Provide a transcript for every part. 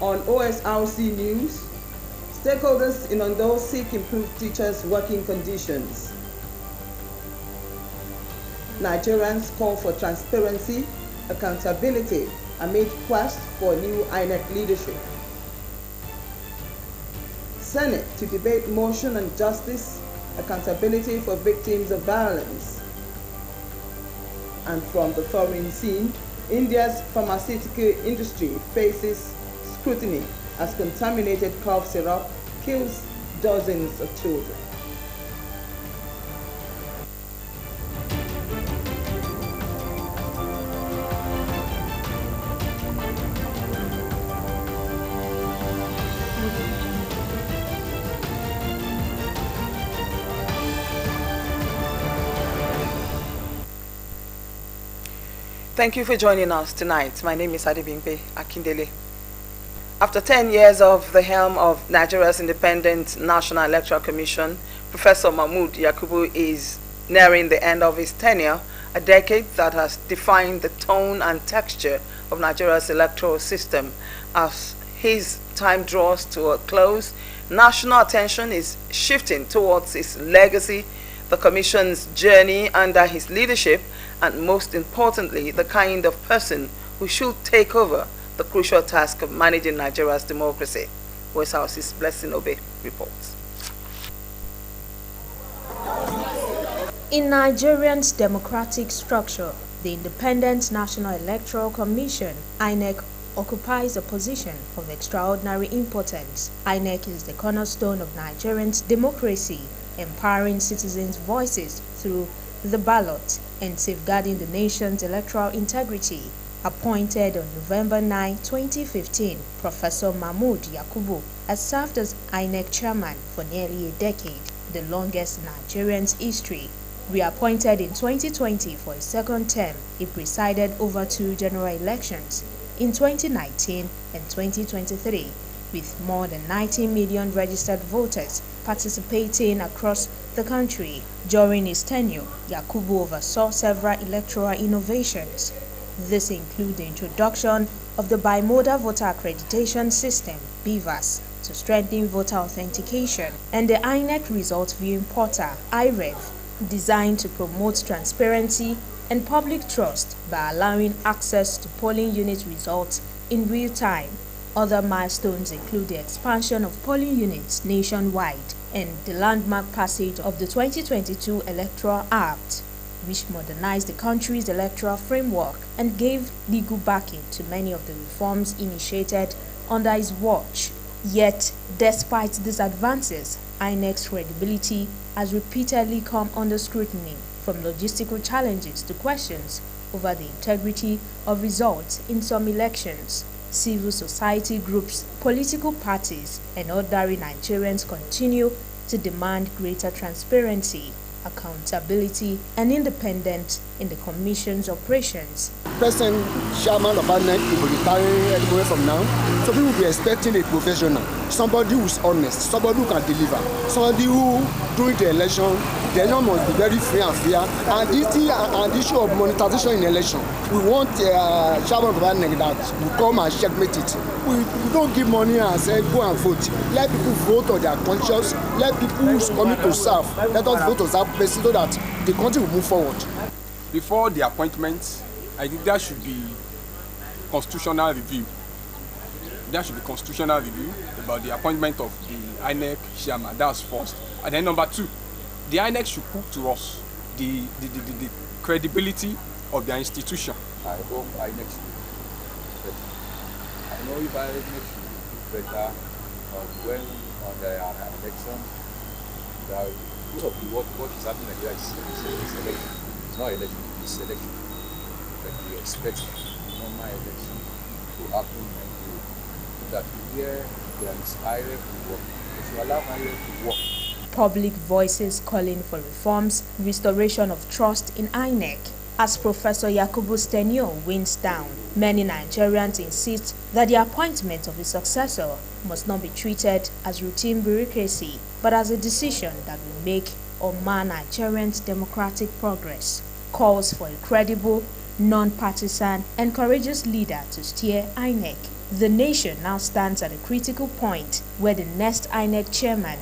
On OSRC News, stakeholders in Ondo seek improved teachers' working conditions. Nigerians call for transparency, accountability amid quest for new INEC leadership. Senate to debate motion on justice, accountability for victims of violence. And from the foreign scene, India's pharmaceutical industry faces scrutiny as contaminated cough syrup kills dozens of children. Thank you for joining us tonight. My name is Adebimpe Akindele. After 10 years of the helm of Nigeria's Independent National Electoral Commission, Professor Mahmood Yakubu is nearing the end of his tenure, a decade that has defined the tone and texture of Nigeria's electoral system. As his time draws to a close, national attention is shifting towards his legacy, the Commission's journey under his leadership, and most importantly, the kind of person who should take over the crucial task of managing Nigeria's democracy. Voice House's Blessing Obe reports. In Nigeria's democratic structure, the Independent National Electoral Commission, INEC, occupies a position of extraordinary importance. INEC is the cornerstone of Nigeria's democracy, empowering citizens' voices through the ballot and safeguarding the nation's electoral integrity. Appointed on November 9, 2015, Professor Mahmood Yakubu has served as INEC chairman for nearly a decade, the longest in Nigeria's history. Reappointed in 2020 for a second term, he presided over 2 general elections in 2019 and 2023, with more than 90 million registered voters participating across the country. During his tenure, Yakubu oversaw several electoral innovations. This includes the introduction of the Bimodal Voter Accreditation System, BVAS, to strengthen voter authentication, and the INEC Result Viewing Portal, IREV, designed to promote transparency and public trust by allowing access to polling unit results in real time. Other milestones include the expansion of polling units nationwide and the landmark passage of the 2022 Electoral Act, which modernized the country's electoral framework and gave legal backing to many of the reforms initiated under his watch. Yet, despite these advances, INEC's credibility has repeatedly come under scrutiny, from logistical challenges to questions over the integrity of results in some elections. Civil society groups, political parties, and ordinary Nigerians continue to demand greater transparency, accountability, and independence in the Commission's operations. President Chairman of INEC will be retiring any moment from now, so people will be expecting a professional, somebody who is honest, somebody who can deliver, somebody who, during the election, the election must be very free and fair. And this thing, and the issue of monetization in election, we want Chairman of INEC that will come and checkmate it. We don't give money and say go and vote. Let people vote on their conscience. Let people who's coming to serve, let us vote on that person so that the country will move forward. Before the appointment, I think there should be constitutional review. There should be constitutional review about the appointment of the INEC chairman. That's first. And then number 2, the INEC should prove to us the credibility of their institution. I hope INEC should be better. I know if INEC should be better when on their election, most of what is happening in Nigeria is election. It's not election, it's election. But we expect normal election to happen and that where there is IREF to work, we should allow IREF to work. Public voices calling for reforms, restoration of trust in INEC. As Professor Yakubu's tenure winds down, many Nigerians insist that the appointment of his successor must not be treated as routine bureaucracy, but as a decision that will make or mar Nigerians' democratic progress. Calls for a credible, non-partisan, and courageous leader to steer INEC The nation now stands at a critical point where the next INEC chairman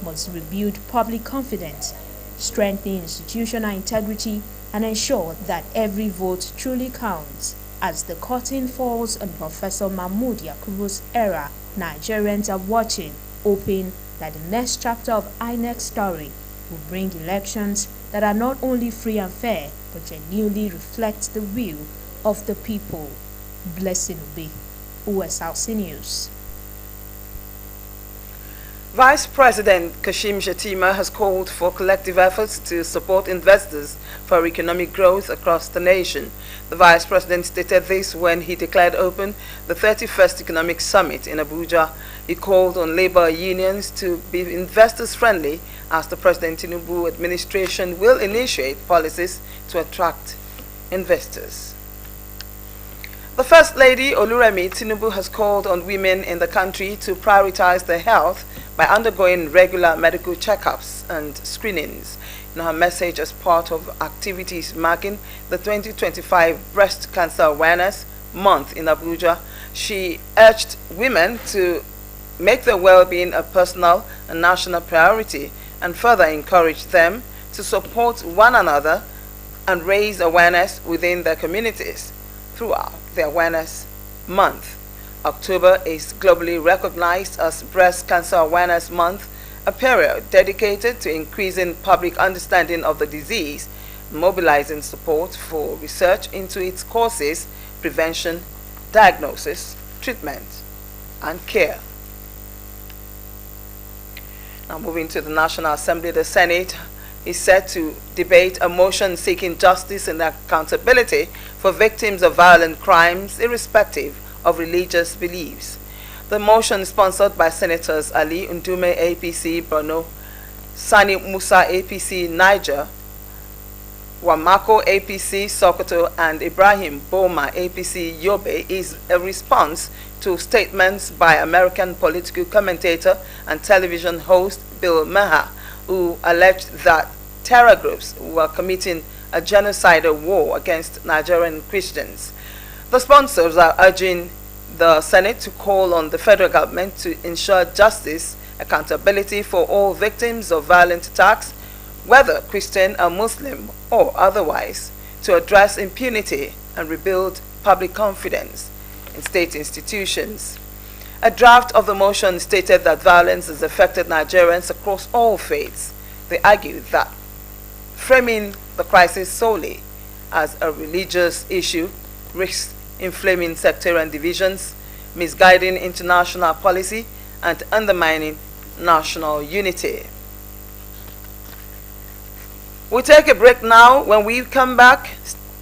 must rebuild public confidence, strengthen institutional integrity, and ensure that every vote truly counts. As the curtain falls on Professor Mahmood Yakubu's era, Nigerians are watching, hoping that the next chapter of INEC's story will bring elections that are not only free and fair, but genuinely reflect the will of the people. Blessing Obe, Osrc News. Vice President Kashim Shettima has called for collective efforts to support investors for economic growth across the nation. The Vice President stated this when he declared open the 31st Economic Summit in Abuja. He called on labor unions to be investors-friendly as the President Tinubu administration will initiate policies to attract investors. The First Lady Oluremi Tinubu has called on women in the country to prioritize their health by undergoing regular medical checkups and screenings. In her message as part of activities marking the 2025 Breast Cancer Awareness Month in Abuja, she urged women to make their well-being a personal and national priority and further encourage them to support one another and raise awareness within their communities throughout the Awareness Month. October is globally recognized as Breast Cancer Awareness Month, a period dedicated to increasing public understanding of the disease, mobilizing support for research into its causes, prevention, diagnosis, treatment, and care. Now moving to the National Assembly, the Senate is set to debate a motion seeking justice and accountability for victims of violent crimes, irrespective of religious beliefs. The motion, sponsored by Senators Ali Ndume, APC, Borno, Sani Musa, APC, Niger, Wamako, APC, Sokoto, and Ibrahim Boma, APC, Yobe, is a response to statements by American political commentator and television host Bill Maher, who alleged that terror groups were committing a genocidal war against Nigerian Christians. The sponsors are urging the Senate to call on the federal government to ensure justice, accountability for all victims of violent attacks, whether Christian or Muslim or otherwise, to address impunity and rebuild public confidence in state institutions. A draft of the motion stated that violence has affected Nigerians across all faiths. They argued that framing the crisis solely as a religious issue risks inflaming sectarian divisions, misguiding international policy, and undermining national unity. We'll take a break now. When we come back,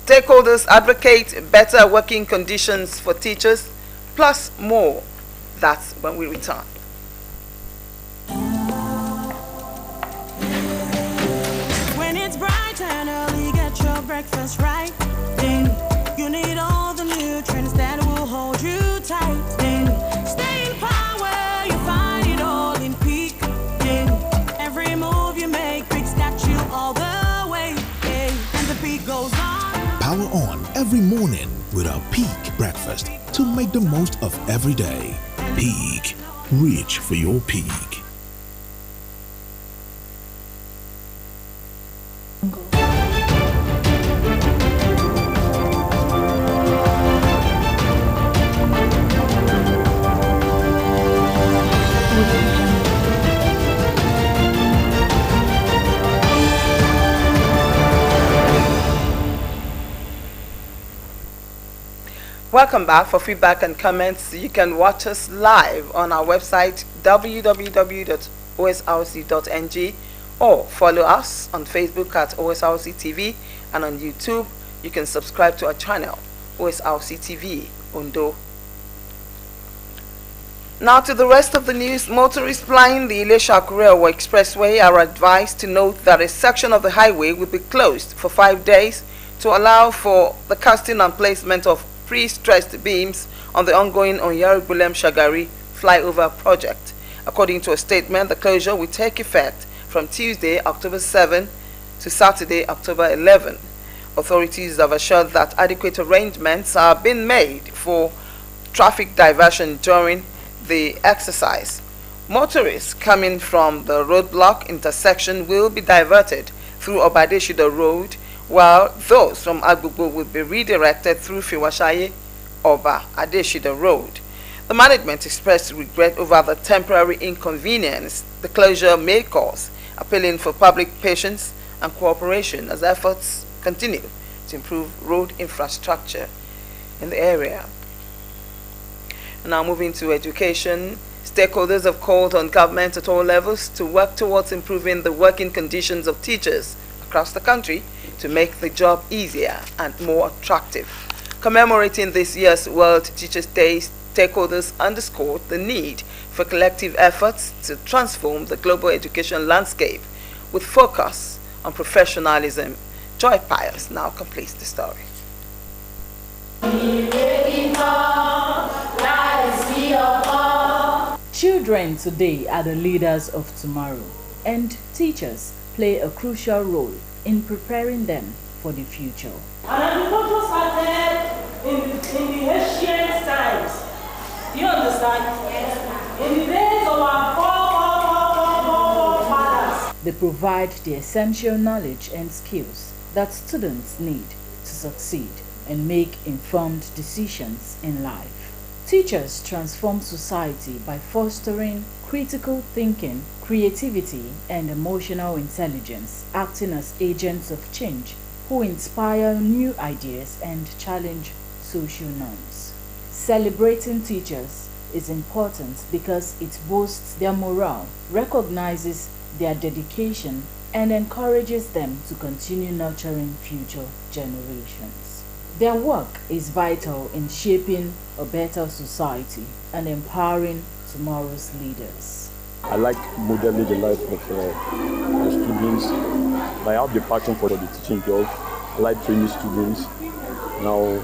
stakeholders advocate better working conditions for teachers, plus more. That's when we return. When it's bright and early, get your breakfast right. Then you need all the nutrients that will hold you tight. Then stay in power, you find it all in peak. Then every move you make brings got you all the way. And the beat goes on. Power on every morning with our Peak breakfast to make the most of every day. Peak. Reach for your peak. Welcome back. For feedback and comments, you can watch us live on our website www.osrc.ng or follow us on Facebook at Osrc TV, and on YouTube you can subscribe to our channel Osrc TV Ondo. Now to the rest of the news. Motorists plying the Ilesha-Akure Expressway are advised to note that a section of the highway will be closed for 5 days to allow for the casting and placement of pre-stressed beams on the ongoing Onyari-Bulem-Shagari flyover project. According to a statement, the closure will take effect from Tuesday, October 7 to Saturday, October 11. Authorities have assured that adequate arrangements are being made for traffic diversion during the exercise. Motorists coming from the roadblock intersection will be diverted through Obadeshida Road, while those from Agbogbo will be redirected through Fiwashaye Oba Adeshida Road. The management expressed regret over the temporary inconvenience the closure may cause, appealing for public patience and cooperation as efforts continue to improve road infrastructure in the area. Now moving to education, stakeholders have called on government at all levels to work towards improving the working conditions of teachers across the country to make the job easier and more attractive. Commemorating this year's World Teachers' Day, stakeholders underscored the need for collective efforts to transform the global education landscape with focus on professionalism. Joy Pius now completes the story. Children today are the leaders of tomorrow, and teachers play a crucial role in preparing them for the future. And agriculture started in the ancient times. Do you understand? Yes. In the days of our forefathers. They provide the essential knowledge and skills that students need to succeed and make informed decisions in life. Teachers transform society by fostering critical thinking, creativity, and emotional intelligence, acting as agents of change who inspire new ideas and challenge social norms. Celebrating teachers is important because it boosts their morale, recognizes their dedication, and encourages them to continue nurturing future generations. Their work is vital in shaping a better society and empowering tomorrow's leaders. I like modeling the life of students. I have the passion for the teaching job. I like training students. Now,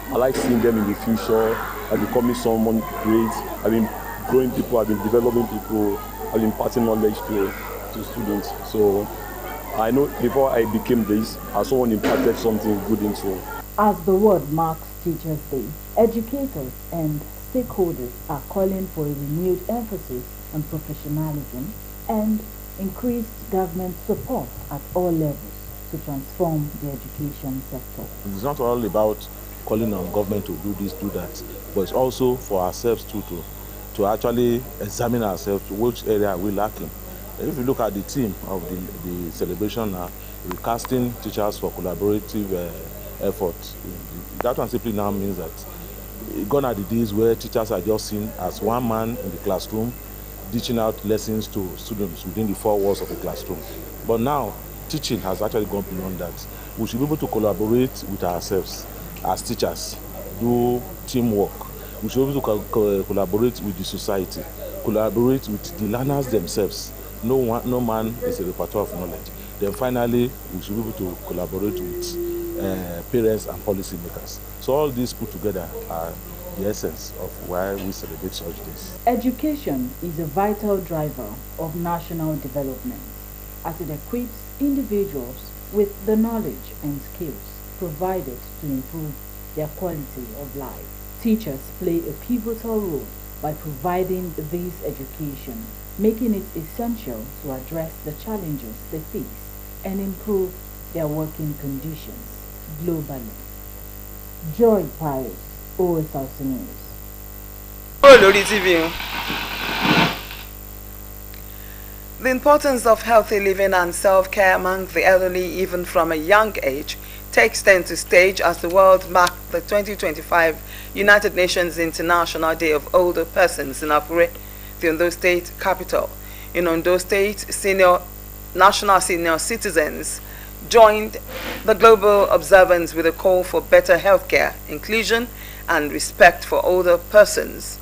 I like seeing them in the future and becoming someone great. I've been growing people, I've been developing people, I've been imparting knowledge to students. So I know before I became this, as someone imparted something good into. As the world marks Teachers' Day, educators and stakeholders are calling for a renewed emphasis on professionalism and increased government support at all levels to transform the education sector. It's not all about calling on government to do this, do that, but it's also for ourselves too, to actually examine ourselves, which area are we lacking. If you look at the theme of the celebration now, recasting teachers for collaborative effort, that one simply now means that gone are the days where teachers are just seen as one man in the classroom teaching out lessons to students within the four walls of the classroom. But now, teaching has actually gone beyond that. We should be able to collaborate with ourselves as teachers, do teamwork. We should be able to collaborate with the society, collaborate with the learners themselves. No man is a repertoire of knowledge. Then finally, we should be able to collaborate with parents and policymakers. So all these put together are the essence of why we celebrate such days. Education is a vital driver of national development as it equips individuals with the knowledge and skills provided to improve their quality of life. Teachers play a pivotal role by providing this education, making it essential to address the challenges they face and improve their working conditions globally. Joy Pius, Osrc News. The importance of healthy living and self-care among the elderly, even from a young age, takes center stage as the world marked the 2025 United Nations International Day of Older Persons in Akure, the Ondo State capital. In Ondo State, national senior citizens joined the global observance with a call for better healthcare, inclusion, and respect for older persons.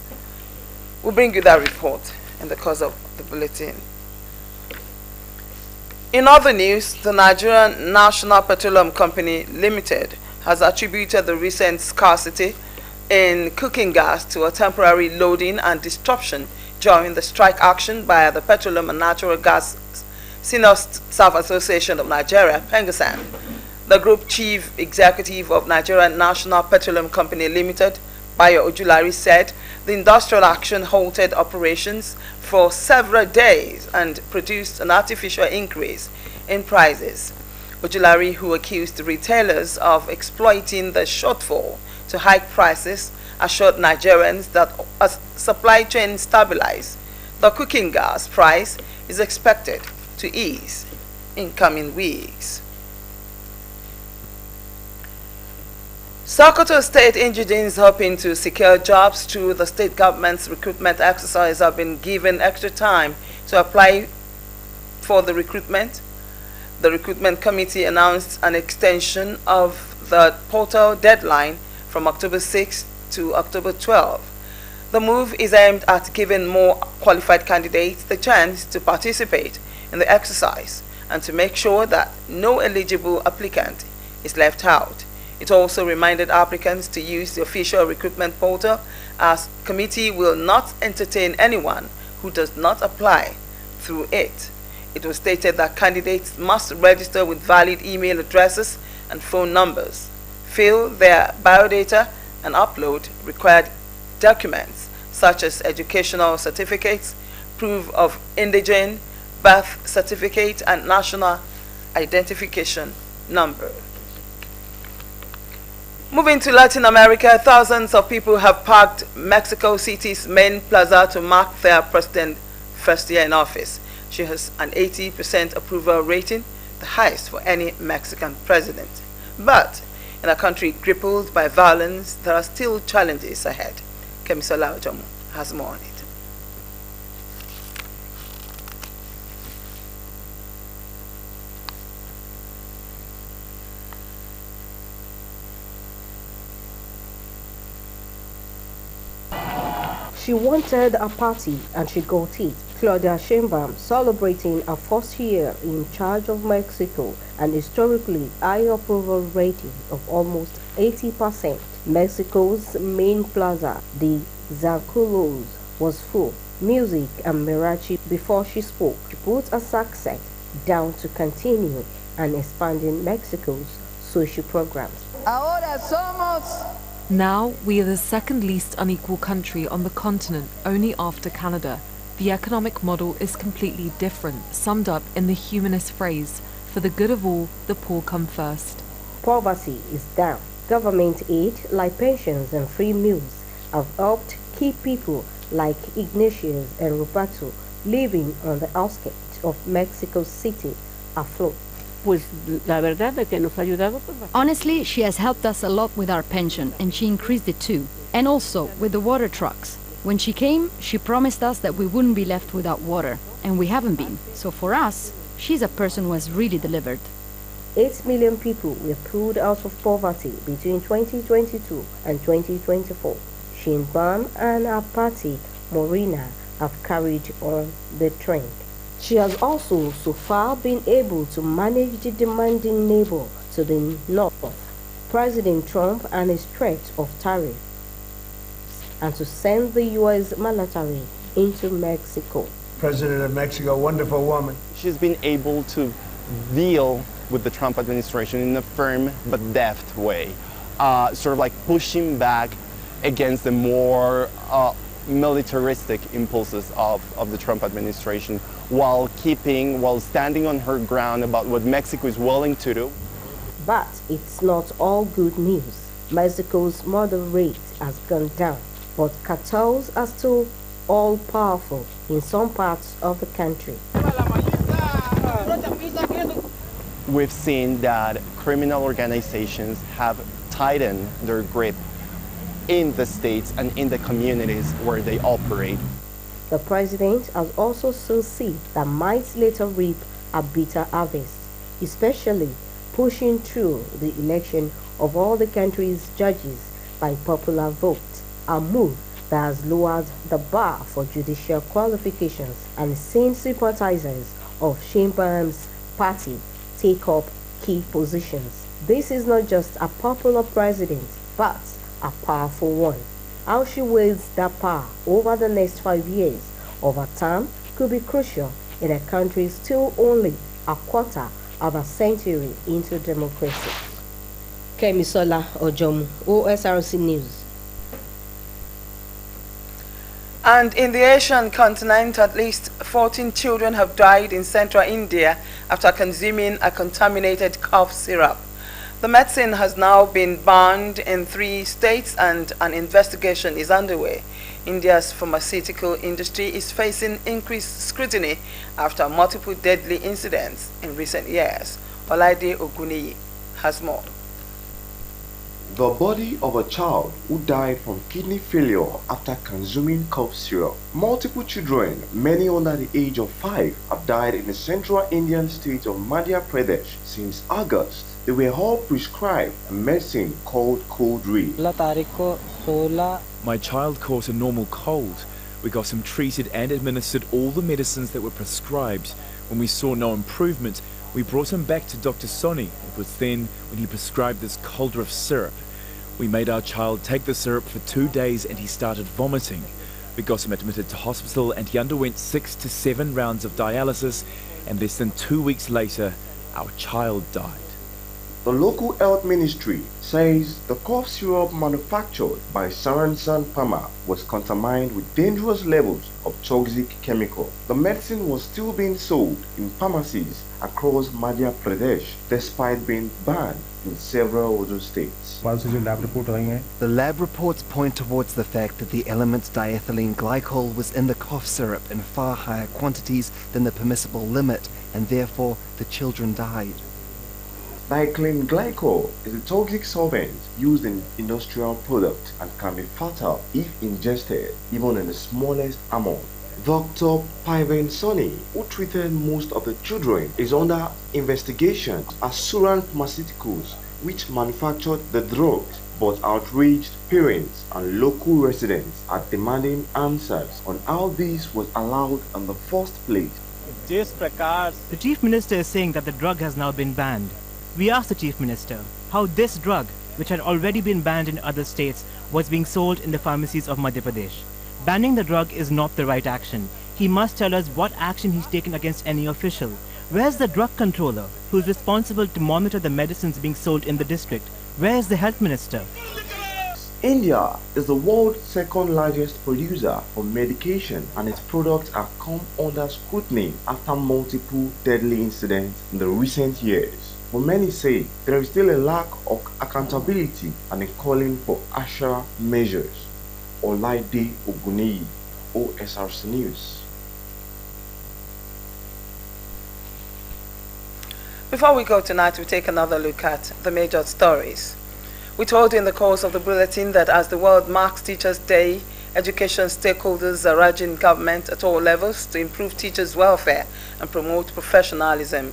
We'll bring you that report in the course of the bulletin. In other news, the Nigerian National Petroleum Company Limited has attributed the recent scarcity in cooking gas to a temporary loading and disruption during the strike action by the Petroleum and Natural Gas Senior Staff Association of Nigeria, PENGASAN. The Group Chief Executive of Nigerian National Petroleum Company Limited, Bayo Ojulari said the industrial action halted operations for several days and produced an artificial increase in prices. Ojulari, who accused the retailers of exploiting the shortfall to hike prices, assured Nigerians that as supply chain stabilize, the cooking gas price is expected to ease in coming weeks. Sokoto State Engineers hoping to secure jobs through the state government's recruitment exercise have been given extra time to apply for the recruitment. The recruitment committee announced an extension of the portal deadline from October 6 to October 12. The move is aimed at giving more qualified candidates the chance to participate in the exercise and to make sure that no eligible applicant is left out. It also reminded applicants to use the official recruitment portal, as committee will not entertain anyone who does not apply through it. It was stated that candidates must register with valid email addresses and phone numbers, fill their biodata, and upload required documents such as educational certificates, proof of indigent, birth certificate, and national identification number. Moving to Latin America, thousands of people have packed Mexico City's main plaza to mark their president's first year in office. She has an 80% approval rating, the highest for any Mexican president. But in a country crippled by violence, there are still challenges ahead. Kemisola Ojomu has more on it. She wanted a party and she got it. Claudia Sheinbaum celebrating her first year in charge of Mexico, an historically high approval rating of almost 80%. Mexico's main plaza, the Zirculos, was full. Music and mariachi before she spoke. She put a success down to continue and expanding Mexico's social programs. Ahora somos Now, we are the second least unequal country on the continent, only after Canada. The economic model is completely different, summed up in the humanist phrase, for the good of all, the poor come first. Poverty is down. Government aid, like pensions and free meals, have helped keep people like Ignatius and Roberto living on the outskirts of Mexico City afloat. Honestly, she has helped us a lot with our pension, and she increased it too. And also with the water trucks. When she came, she promised us that we wouldn't be left without water, and we haven't been. So for us, she's a person who has really delivered. 8 million people were pulled out of poverty between 2022 and 2024. Sheinbaum and her party, Morena, have carried on the trend. She has also so far been able to manage the demanding neighbor to the north, President Trump, and his threat of tariffs, and to send the U.S. military into Mexico. President of Mexico, wonderful woman. She's been able to deal with the Trump administration in a firm but deft way, sort of like pushing back against the more militaristic impulses of the Trump administration, while standing on her ground about what Mexico is willing to do. But it's not all good news. Mexico's murder rate has gone down, but cartels are still all powerful in some parts of the country. We've seen that criminal organizations have tightened their grip in the states and in the communities where they operate. The president has also sown seeds that might later reap a bitter harvest, especially pushing through the election of all the country's judges by popular vote, a move that has lowered the bar for judicial qualifications and seen sympathizers of Sheinbaum's party take up key positions. This is not just a popular president, but a powerful one. How she wields that power over the next 5 years of her term could be crucial in a country still only a quarter of a century into democracy. Kemisola Ojomu, Osrc News. And in the Asian continent, at least 14 children have died in central India after consuming a contaminated cough syrup. The medicine has now been banned in 3 states and an investigation is underway. India's pharmaceutical industry is facing increased scrutiny after multiple deadly incidents in recent years. Olaide Oguniyi has more. The body of a child who died from kidney failure after consuming cough syrup. Multiple children, many under the age of 5, have died in the central Indian state of Madhya Pradesh since August. They were all prescribed a medicine called cold read. My child caught a normal cold. We got him treated and administered all the medicines that were prescribed. When we saw no improvement, we brought him back to Dr. Soni. It was then when he prescribed this cauldron of syrup. We made our child take the syrup for 2 days and he started vomiting. We got him admitted to hospital and he underwent 6 to 7 rounds of dialysis, and less than 2 weeks later, our child died. The local health ministry says the cough syrup manufactured by Saransan Pharma was contaminated with dangerous levels of toxic chemical. The medicine was still being sold in pharmacies across Madhya Pradesh despite being banned in several other states. The lab reports point towards the fact that the element diethylene glycol was in the cough syrup in far higher quantities than the permissible limit, and therefore the children died. Diethylene glycol is a toxic solvent used in industrial products and can be fatal if ingested even in the smallest amount. Dr. Paivan Soni, who treated most of the children, is under investigation as Suran Pharmaceuticals, which manufactured the drugs, but outraged parents and local residents are demanding answers on how this was allowed in the first place. The Chief Minister is saying that the drug has now been banned. We asked the Chief Minister how this drug, which had already been banned in other states, was being sold in the pharmacies of Madhya Pradesh. Banning the drug is not the right action. He must tell us what action he's taken against any official. Where's the drug controller, who's responsible to monitor the medicines being sold in the district? Where is the health minister? India is the world's second largest producer of medication, and its products have come under scrutiny after multiple deadly incidents in the recent years. But many say there is still a lack of accountability and a calling for harsher measures. Olaide Oguniyi, Osrc News. Before we go tonight, we take another look at the major stories. We told you in the course of the bulletin that as the world marks Teachers' Day, education stakeholders are urging government at all levels to improve teachers' welfare and promote professionalism.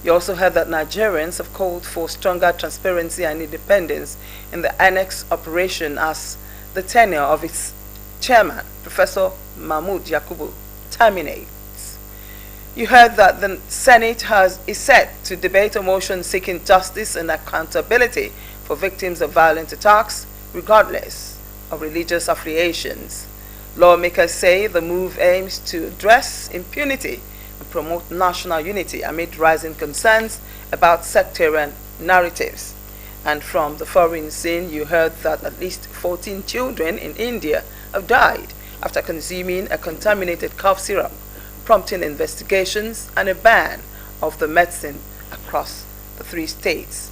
You also heard that Nigerians have called for stronger transparency and independence in the INEC operation as the tenure of its chairman, Professor Mahmood Yakubu, terminates. You heard that the Senate is set to debate a motion seeking justice and accountability for victims of violent attacks, regardless of religious affiliations. Lawmakers say the move aims to address impunity and promote national unity amid rising concerns about sectarian narratives. And from the foreign scene, you heard that at least 14 children in India have died after consuming a contaminated cough syrup, prompting investigations and a ban of the medicine across the 3 states.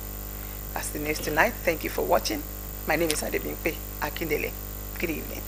That's the news tonight. Thank you for watching. My name is Adebimpe Akindele. Good evening.